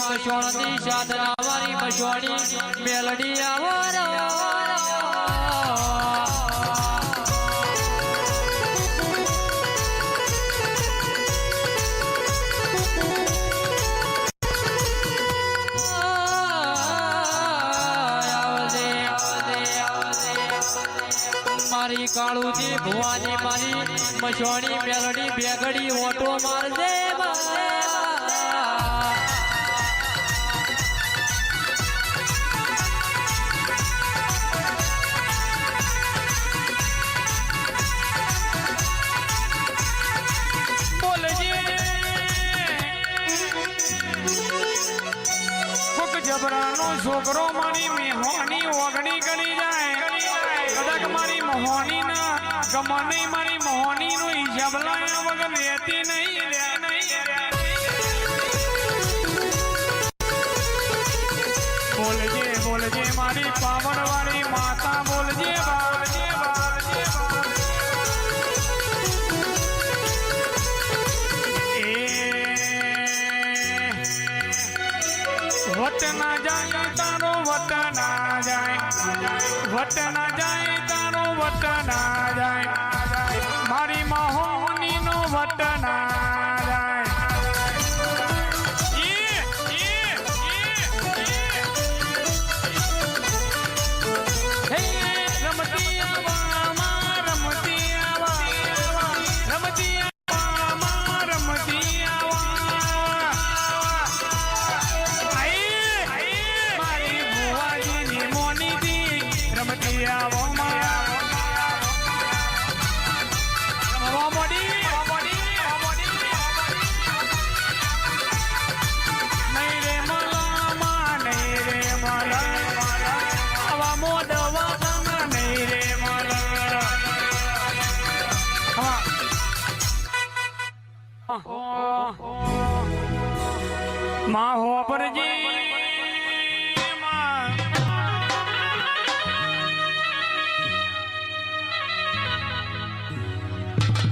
મસોણની સાધના વાળી મસોણી મેલડી આવરો મારી કાળુજી ભુવાની મારી મસોણી મેલડી બેગડી ઓટો મારજે જબરાનો છોકરો મારી મેહોની ઓગણી ગળી જાય કદાચ મારી મોહની ના ગમને મારી મોહની નો હિસાબ લાયા વગર લેતી નહીં બોલજે બોલજે મારી પાવર વાળી માતા બોલજે વટ ના જાય તારો વટ ના જાય વટ ના જાય તારો વટ ના જાય મારી મહોની નો વટ ના જાય રમતી આવા રમતી આવા રમતી આવા રમતી માં હો પરજી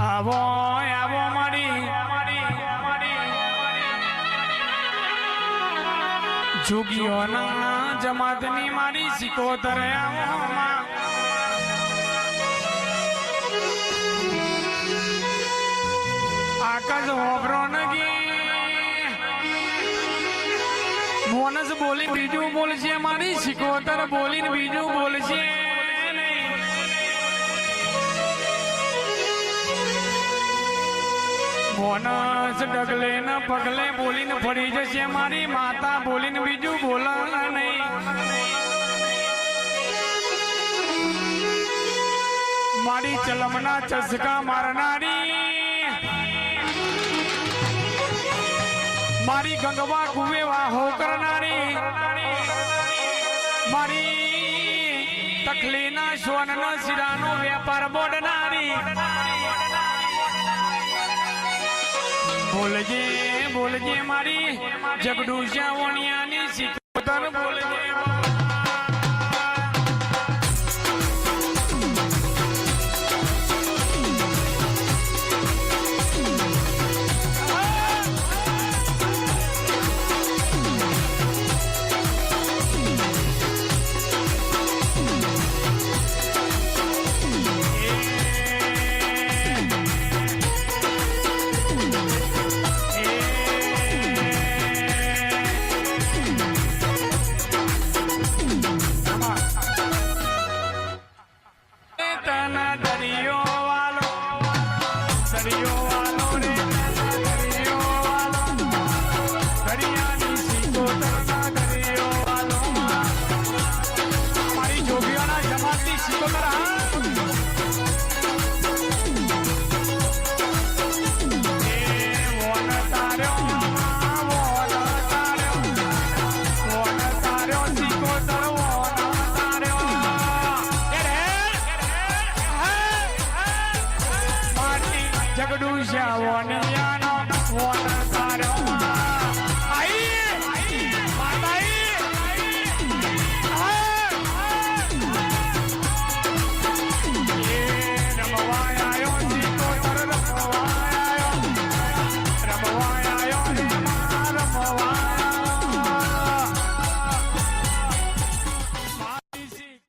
આવો આવો મારી જોગીઓના જમાતની મારી સિકોતર આવો આકાશ હોબરો નગી મોનસ બોલી બીજું બોલશે મારી સિકોતર બોલીને બીજું બોલશે મોનસ ડગલે ને પગલે બોલીને ફરી જશે મારી માતા બોલીને બીજું બોલા નહીં મારી ચલમના ચસકા મારનારી મારી ગંગવા કુવે વાહો કરનારી મારી તકલીના સોનના શિરાનો વેપાર બોડનારી બોલજે બોલજે મારી જગડુશા વણિયાની સિકોતર બોલજે જગડુશા વણિયાનો વણ તારો